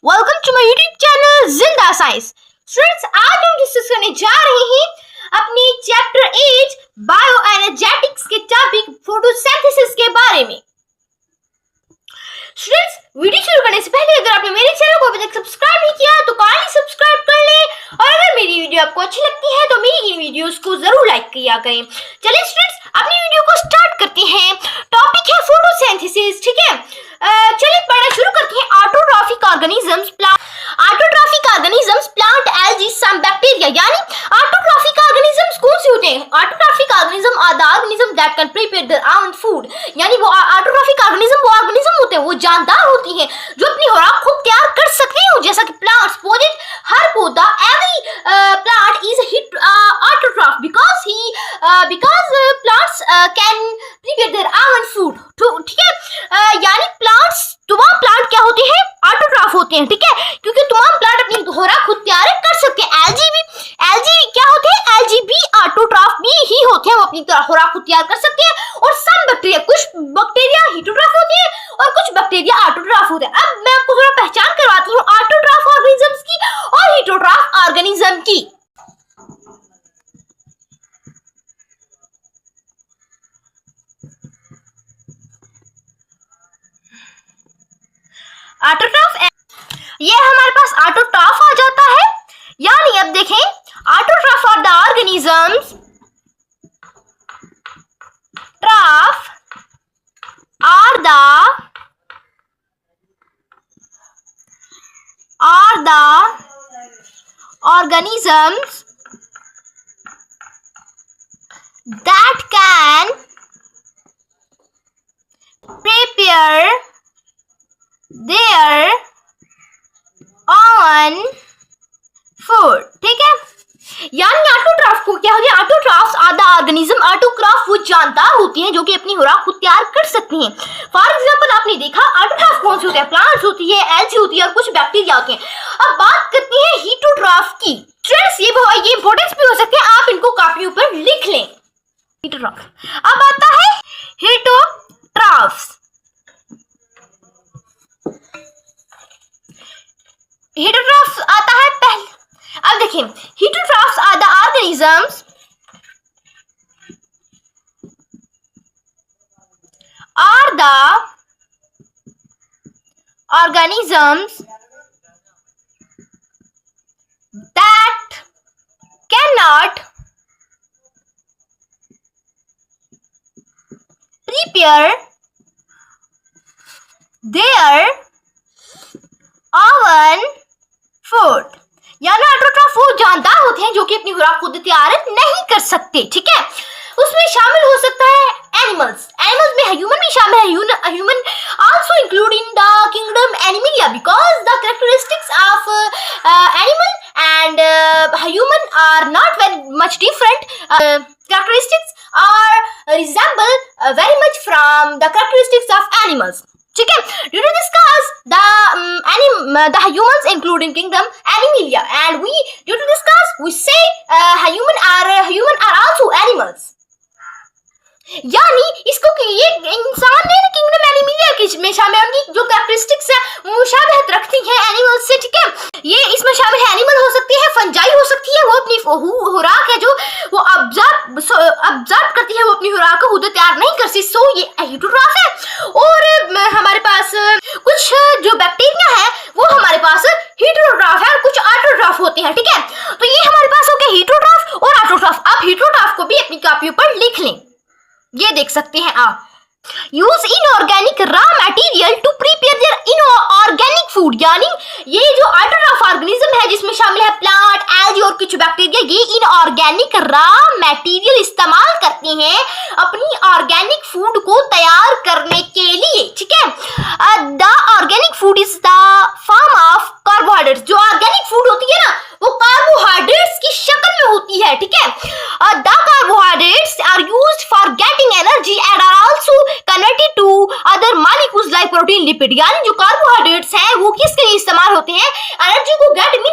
Welcome to my YouTube channel Zinda science. Students, आज हम discuss करने जा रहे हैं अपने चैप्टर 8 बायो एनर्जेटिक्स के टॉपिक फोटोसिंथेसिस के बारे में। स्टूडेंट्स, वीडियो शुरू करने से पहले अगर आपने मेरे चैनल को अभी तक सब्सक्राइब नहीं किया तो काइंडली सब्सक्राइब कर लें और अगर मेरी वीडियो आपको अच्छी लगती है तो मेरी इन वीडियोस को जरूर लाइक किया करें। चलिए स्टूडेंट्स, अपनी वीडियो को स्टार्ट करते हैं। टॉपिक है फोटोसिंथेसिस, ठीक है। चलिए पढ़ना शुरू करते हैं। Autotrophic organisms, plant, algae, some bacteria. यानी ऑटोट्रॉफिक ऑर्गेनिजम्स कौन से होते हैं? Autotrophic organism are the organism that can prepare their own food. यानी वो ऑटोट्रॉफिक ऑर्गेनिज्म वो ऑर्गेनिज्म होते हैं, वो जानदार होती हैं जो अपनी खुराक खुद तैयार कर सकते हैं, जैसा कि प्लांट्स, पौधे, हर पौधा, every plant is autotroph because plants can prepare their own food, ठीक है। यानी प्लांट्स, तमाम प्लांट क्या होते हैं? ऑटोट्रॉफ होते हैं, ठीक है, क्योंकि तमाम प्लांट अपनी खुराक खुद तैयार कर सकते हैं। एल्गी क्या होते हैं? एल्गी भी ऑटोट्रॉफ भी ही होते हैं, वो अपनी खुराक खुद तैयार कर सकते हैं। और सम बैक्टीरिया, कुछ बैक्टीरिया हेटेरोट्रॉफ होते हैं और कुछ बैक्टीरिया ऑटोट्रॉफ होते हैं। अब मैं आपको थोड़ा पहचान करवाती हूँ ऑटोट्रॉफ ऑर्गेनिजम्स की और हेटेरोट्रॉफ ऑर्गेनिज्म की। ऑटोट्रॉफ, ये हमारे पास ऑटोट्रॉफ आ जाता है। यानी अब देखें, autotroph are the organisms, troph are the organisms that can prepare their own food, ठीक है। यानी ऑटोट्रॉफ को क्या हो गया? Autotrophs are the organism, autotroph वो जानदार होती हैं जो कि अपनी खुराक खुद तैयार कर सकती हैं। फॉर एग्जांपल आपने देखा ऑटोट्रॉफ कौन से होते हैं? प्लांट्स होती है, एल्गी होती है और कुछ बैक्टीरिया होते हैं। अब बात करते हैं हेटेरोट्रॉफ की। स्टूडेंट्स, ये इंपॉर्टेंस भी हो सकते हैं, आप इनको कॉपियों पर लिख लें। हेटेरोट्रॉफ, अब आता है हेटेरोट्रॉफ्स। हेटेरोट्रॉफ्स आता है पहले। अब देखिए, heterotrophs are the organisms that cannot prepare their own food। यानी ऑटोट्रॉफ वो जानदार होते हैं जो कि अपनी खुराक खुद तैयार नहीं कर सकते, ठीक है। उसमें शामिल हो सकता है एनिमल्स में ह्यूमन भी शामिल है। Human also include in the kingdom animalia because the characteristics of animal and human are not very much different. Characteristics are resemble very much from the characteristics of animals, ठीक है। Due to discuss the humans include in kingdom Animalia, and due to discuss we say human are also animals। यानी इसको ये इंसान है kingdom Animalia में शामिल है, उनकी जो कैरेक्टरिस्टिक्स है मुशाबहत रखती हैं एनिमल्स से, ठीक है। ये इसमें शामिल है, एनिमल हो सकती है, फंजाई हो सकती है, वो अपनी खुराक है जो वो ऑब्जर्व करती है, वो अपनी खुराक को खुद तैयार नहीं कर सकती, सो ये हेटेरोट्रॉफ है। और हमारे पास कुछ जो बैक्टीरिया है वो हमारे पास हेटेरोट्रॉफ है, कुछ ऑटोट्रॉफ होते हैं, ठीक है। तो ये हमारे पास हो गया हेटेरोट्रॉफ और ऑटोट्रॉफ। आप हेटेरोट्रॉफ को भी अपनी कॉपियों पर लिख लें, ये देख सकते हैं आप। Use inorganic raw material to prepare their inorganic food. यानी ये जो ऑटोट्रॉफ ऑर्गेनिज्म है जिसमें शामिल है प्लांट, एल्गी और कुछ बैक्टीरिया, ये इनऑर्गेनिक रॉ मटेरियल इस्तेमाल करते हैं अपनी ऑर्गेनिक फूड को तैयार करने के लिए, ठीक है। The organic food is the form of carbohydrates. जो ऑर्गेनिक फूड होती है ना वो कार्बोहाइड्रेट्स की शक्ल में होती है, ठीक है। The carbohydrates are used for getting energy and are also converted to other molecules like protein, lipid. यानी जो कार्बोहाइड्रेट्स हैं वो किसके लिए इस्तेमाल होते हैं? एनर्जी को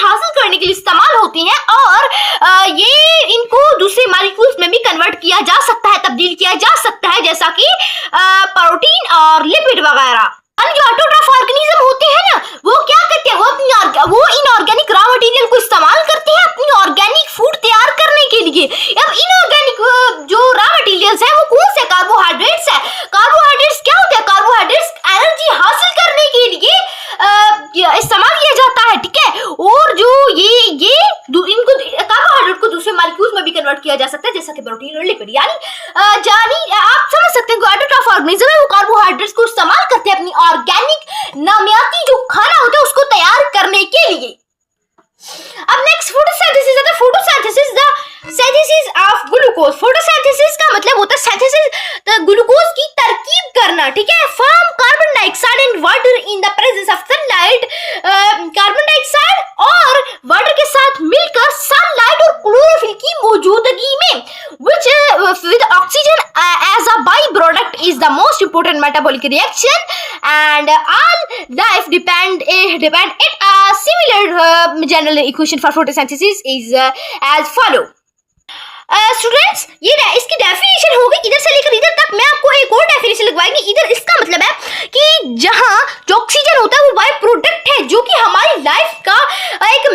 हासिल करने के लिए इस्तेमाल होते हैं और ये इनको दूसरे मॉलिक्यूल्स में भी कन्वर्ट किया जा सकता है, तब्दील किया जा सकता है, जैसा कि प्रोटीन और लिपिड वगैरह। जो ऑटोट्रॉफ ऑर्गेनिज्म होते हैं ना वो क्या करते हैं? वो नामियाती जो खाना होता है उसको तैयार करने के लिए। अब नेक्स्ट फोटोसिंथेसिस आता है। Photosynthesis the synthesis of glucose. Photosynthesis का मतलब होता है सिंथेसिस ग्लूकोज की तरकीब करना, ठीक है, from carbon dioxide and water in the presence of sunlight. Carbon dioxide और वाटर के साथ मिलकर सनलाइट और क्लोरोफिल की मौजूदगी में, which with oxygen as a byproduct is the most important metabolic reaction, and all life depend it. A similar general equation for photosynthesis is as follow. Students, ये इसकी डेफिनेशन होगी इधर से लेकर इधर तक। मैं आपको एक और डेफिनेशन लगवाएंगे। इधर इसका मतलब है कि जहां जो ऑक्सीजन होता है वो बाय प्रोडक्ट है जो कि हमारी लाइफ का एक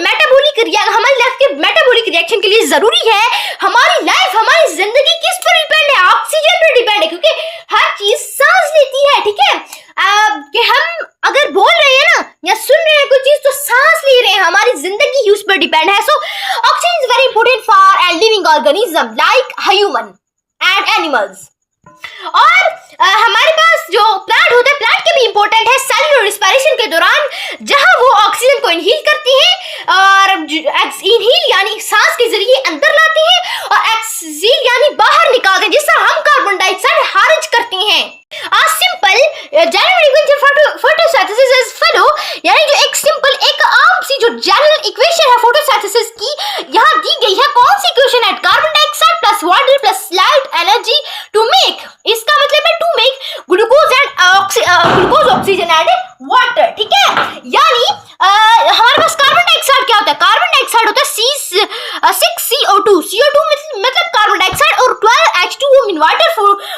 हमारी लाइफ के मेटाबॉलिक रिएक्शन के लिए जरूरी है। हमारी लाइफ, हमारी जिंदगी किस पर डिपेंड है? ऑक्सीजन पर डिपेंड है, क्योंकि हर चीज सांस लेती है, ठीक है। कि हम अगर बोल रहे हैं ना या सुन रहे हैं कोई चीज तो सांस ले रहे हैं, हमारी जिंदगी ही उस पर डिपेंड है। So oxygen is very important for a living organism like human and animals. और हमारे पास जो प्लांट होता है, प्लांट के भी इंपॉर्टेंट है सेलुलर रिस्पिरेशन के दौरान, जहां वो ऑक्सीजन को इनहील करती हैं और इनहील यानी सांस के जरिए अंदर लाती हैं और एक्सहील यानी बाहर निकालते हैं, जिससे हम कार्बन डाइऑक्साइड खारिज करते हैं। Simple general equation for photosynthesis is follow, यानी जो एक सिंपल एक आम सी जो जनरल इक्वेशन है फोटोसिंथेसिस की यहाँ दी गई है। कौन सी इक्वेशन है? Carbon dioxide plus water plus light energy to make, इसका मतलब है to make glucose oxygen and water, ठीक है। यानी हमारे पास कार्बन डाइऑक्साइड क्या होता है? कार्बन डाइऑक्साइड होता है 6CO2। CO2 मतलब कार्बन डाइऑक्साइड और 12H2O mean water.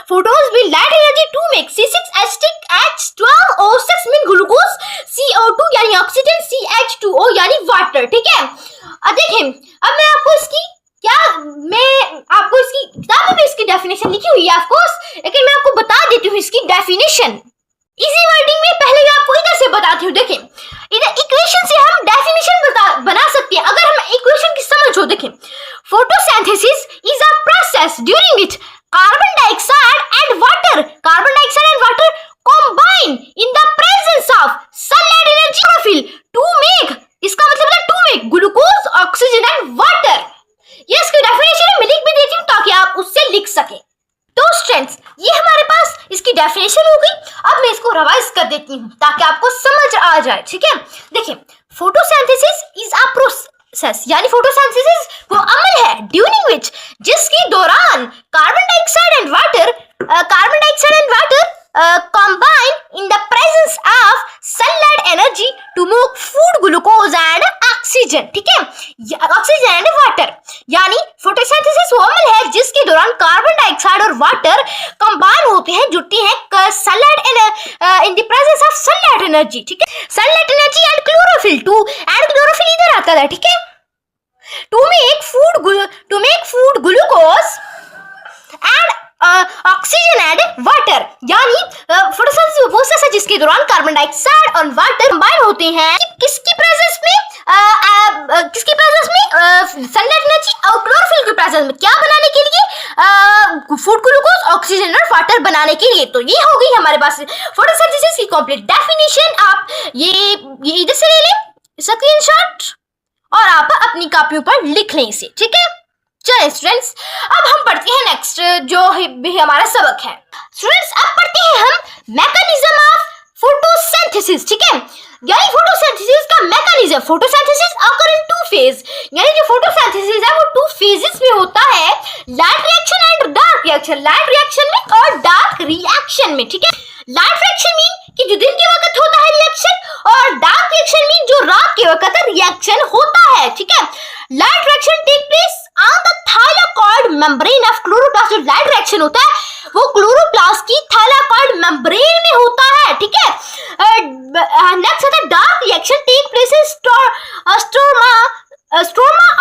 Photons will light energy to make C6H12O6 mean glucose, CO2 यानी ऑक्सीजन, CH2O यानी वाटर, ठीक है। अब देखें, अब मैं आपको इसकी किताब में इसकी डेफिनेशन लिखी हुई है ऑफ कोर्स, लेकिन मैं आपको बता देती हूँ इसकी डेफिनेशन इजी वर्डिंग में। पहले आपको इधर से बताती हूँ। देखें, इधर इक्वेशन से हम डेफिनेशन बना सकते हैं अगर हम इक्वेशन की समझ हो। देखें, photosynthesis is a process during which carbon dioxide and water combine in the presence of sunlight energy chlorophyll to make, इसका मतलब है to make glucose oxygen and water. ये इसकी डेफिनेशन मैं लिख भी देती हूँ ताकि आप उससे लिख सके। तो स्टूडेंट्स, ये हमारे पास इसकी डेफिनेशन हो गई। अब मैं इसको रिवाइज कर देती हूँ ताकि आपको समझ आ जाए, ठीक है। देखिए, फोटोसिंथेसिस इज अ प्रोसेस, यानी फोटोसिंथेसिस वो अमल है ड्यूरिंग विच, जिसके दौरान carbon dioxide and water combine in the presence of sunlight energy to make food, glucose and oxygen, ठीक है, ऑक्सीजन एंड वाटर। यानी फोटोसिंथेसिस वो अमल है जिसके दौरान कार्बन डाइऑक्साइड और वाटर कंबाइन होते हैं, जुड़ती हैं sunlight in the presence of sunlight energy, ठीक है। Sunlight energy and chlorophyll chlorophyll इधर आता है, ठीक है। To make food glucose and oxygen and water, यानी फोटोसिंथेसिस वो प्रोसेस है जिसके दौरान कार्बन डाइऑक्साइड और वाटर कंबाइन होते हैं किसकी प्रेजेंस में? सनलाइट एनर्जी और क्लोरोफिल के प्रेजेंस में। क्या बनाने के लिए? फूड ग्लूकोज ऑक्सीजन और वाटर बनाने के लिए। तो ये हो गई हमारे पास फोटोसिंथेसिस की कंप्लीट डेफिनेशन। आप ये इधर से ले लें स्क्रीनशॉट और आप अपनी कॉपियों पर लिख लें इसे, ठीक है। चलिए स्टूडेंट्स, अब हम पढ़ते हैं नेक्स्ट जो भी हमारा सबक है। स्टूडेंट्स, अब पढ़ते हैं हम मैकेनिज्म ऑफ फोटोसिंथेसिस, ठीक है। यानी फोटोसिंथेसिस का मैकेनिज्म। फोटोसिंथेसिस अकर इन टू फेज, यानी जो फोटोसिंथेसिस है वो टू फेजेस में होता है, light reaction and dark reaction. Light reaction में और डार्क रिएक्शन में, ठीक है। लाइट रिएक्शन मीन कि जो दिन के वक्त होता है रिएक्शन, और डार्क रिएक्शन मीन जो रात के वक्त रिएक्शन होता है, ठीक है। Light reaction take place on the thylakoid membrane of chloroplast. जो लाइट रिएक्शन होता है वो क्लोरोप्लास्ट की थाइलाकॉइड मेम्ब्रेन में होता है, ठीक है। नेक्स्ट आता है dark reaction take place in stroma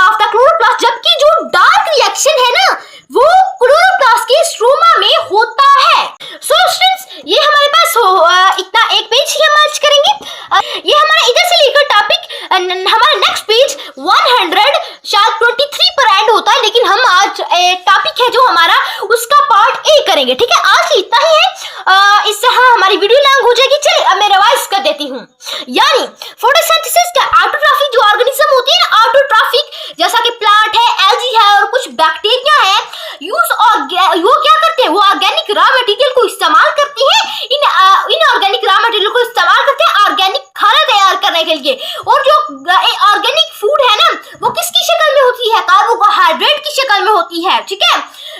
of the chloroplast. जबकि जो डार्क रिएक्शन है ना वो क्लोरोप्लास्ट के स्ट्रोमा में होता है। सो स्टूडेंट्स, ये हमारे पास इतना एक पेज ही हम आज करेंगे। ये हमारा इधर से लेकर टॉपिक हमारा नेक्स्ट पेज 100 शायद 23 पर एंड होता है, लेकिन हम आज एक टॉपिक है जो हमारा उसका पार्ट ए करेंगे, ठीक है। आज इतना ही है, इससे हमारी वीडियो लॉन्ग हो जाएगी। चलिए अब मैं रिवाइज कर देती हूँ। हूँ। यानी फोटोसिंथेसिस का ऑटोट्रॉफी जो ऑर्गेनिज्म होती है ना, ऑटोट्रॉफिक, जैसा कि प्लांट है, एल्गी है और कुछ बैक्टीरिया है, वो क्या करते हैं, वो ऑर्गेनिक रॉ मटेरियल को इस्तेमाल करते हैं, इन ऑर्गेनिक रॉ मटेरियल को इस्तेमाल करते हैं ऑर्गेनिक खाना तैयार करने के लिए। और जो ऑर्गेनिक फूड है ना, वो किसकी शक्ल में होती है, कार्बोहाइड्रेट की शक्ल में होती है, ठीक है।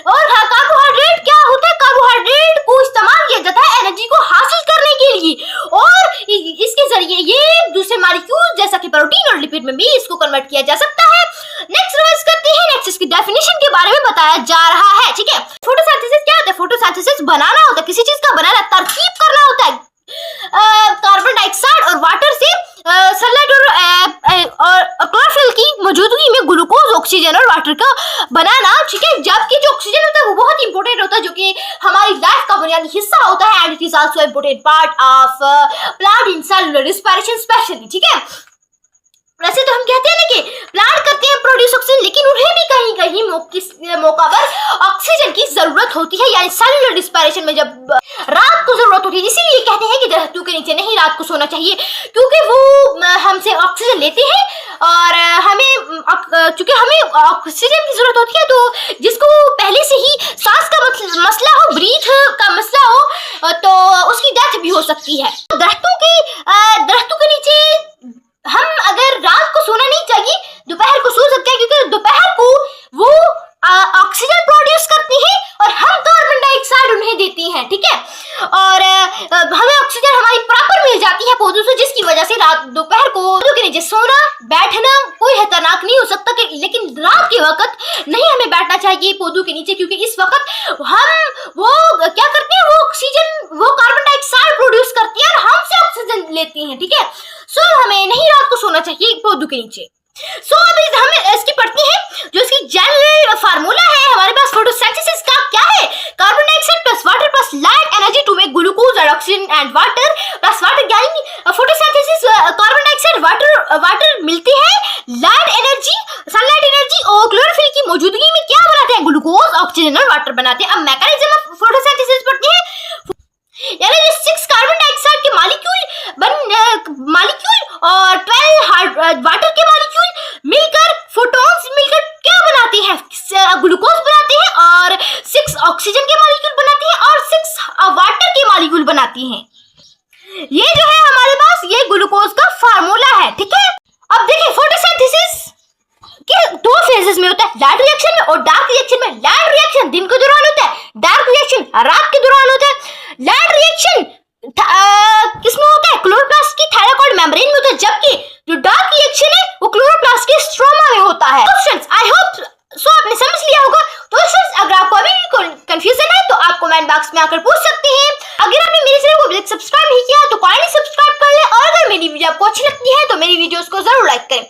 और कार्बोहाइड्रेट क्या होता है, कार्बोहाइड्रेट को इस्तेमाल किया जाता है एनर्जी को हासिल करने के लिए, और इसके जरिए ये दूसरे मॉलिक्यूल जैसा कि प्रोटीन और लिपिड में भी इसको कन्वर्ट किया जा सकता है। नेक्स्ट रिवाइज करते हैं, नेक्स्ट इसकी डेफिनेशन के बारे में बताया जा रहा है, ठीक है। फोटोसिंथेसिस क्या होता है, फोटोसिंथेसिस बनाना होता है, किसी चीज का बनाना, तरकीब करना होता है कार्बन डाइऑक्साइड और वाटर से सनलाइट और क्लोरोफिल की मौजूदगी में ग्लूकोज, ऑक्सीजन और वाटर का बनाना, ठीक है। जबकि जो ऑक्सीजन होता है वो बहुत इंपॉर्टेंट होता है, जो कि हमारी लाइफ का बुनियादी हिस्सा होता है, and it is also important part of plant in cellular respiration specially, ठीक है। वैसे तो हम कहते हैं ना कि प्लांट करते हैं प्रोड्यूस ऑक्सीजन, लेकिन उन्हें भी कहीं कहीं मौका पर ऑक्सीजन की जरूरत होती है, यानी सेलुलर रिस्पिरेशन में जब रात को जरूरत होती है। इसीलिए कहते हैं कि दरख्तों के नीचे नहीं रात को सोना चाहिए, क्योंकि वो हमसे ऑक्सीजन लेते हैं और चूंकि हमें ऑक्सीजन की जरूरत होती है, तो जिसको पहले से ही सांस का मसला हो, ब्रीथ का मसला हो, तो उसकी डेथ भी हो सकती है। दरख्तों के नीचे हम अगर रात को सोना नहीं चाहिए, दोपहर को सो सकते हैं, क्योंकि दोपहर को वो ऑक्सीजन प्रोड्यूस करती है और हम कार्बन डाइऑक्साइड उन्हें देते हैं, ठीक है। और हमें ऑक्सीजन हमारी प्रॉपर मिल जाती है पौधों से, जिसकी वजह से दोपहर को पौधों के नीचे सोना बैठना कोई खतरनाक नहीं हो सकता, लेकिन रात के वक्त नहीं हमें बैठना चाहिए पौधों के नीचे, क्योंकि इस वक्त वो क्या करते हैं, वो कार्बन डाइऑक्साइड प्रोड्यूस करती है और हमसे ऑक्सीजन लेती हैं, ठीक है। सो हमें नहीं रात को सोना चाहिए पौधों के नीचे। सो अभी हम इसकी पढ़ते हैं, जो इसकी जनरल फार्मूला है हमारे पास फोटोसिंथेसिस का क्या है, carbon dioxide plus water plus light energy to make glucose और oxygen and water plus water, यानी फोटोसिंथेसिस कार्बन डाइऑक्साइड वाटर मिलती है, लाइट एनर्जी सनलाइट एनर्जी और क्लोरोफिल की मौजूदगी में क्या बनाते हैं, ग्लूकोज, ऑक्सीजन और वाटर बनाते हैं। अब मैकेनिज्म ऑफ फोटोसिंथेसिस पढ़ते हैं, यानी ये 6 कार्बन डाइऑक्साइड के मॉलिक्यूल और 12 वाटर के मॉलिक्यूल मिलकर, फोटॉन्स मिलकर क्या बनाते हैं, ग्लूकोज बनाते हैं, और 6 ऑक्सीजन के मॉलिक्यूल बनाते हैं और 6 वाटर के मॉलिक्यूल बनाते हैं। ये जो है हमारे पास ये ग्लूकोज का फार्मूला है, ठीक है। अब देखिए फोटोसिंथेसिस के 2 फेजेस में होता है, लाइट रिएक्शन में और डार्क रिएक्शन में। लाइट रिएक्शन दिन के दौरान होता है, डार्क रिएक्शन रात के दौरान होता है। लाइट रिएक्शन किसमें होता है, क्लोरोप्लास्ट की थायराइड मेम्ब्रेन में होता है, जबकि जो डार्क रिएक्शन है वो क्लोरोप्लास्ट के स्ट्रोमा में होता है। क्वेश्चंस आई होप सो आपने समझ लिया होगा। तो फ्रेंड्स, अगर आपको अभी भी कंफ्यूजन है तो आप कमेंट बॉक्स में आकर पूछ सकते हैं। अगर आपने मेरे चैनल को अभी तक सब्सक्राइब नहीं किया तो काइंडली सब्सक्राइब कर ले, और अगर मेरी वीडियो आपको अच्छी लगती है तो मेरी वीडियोस को जरूर लाइक करें।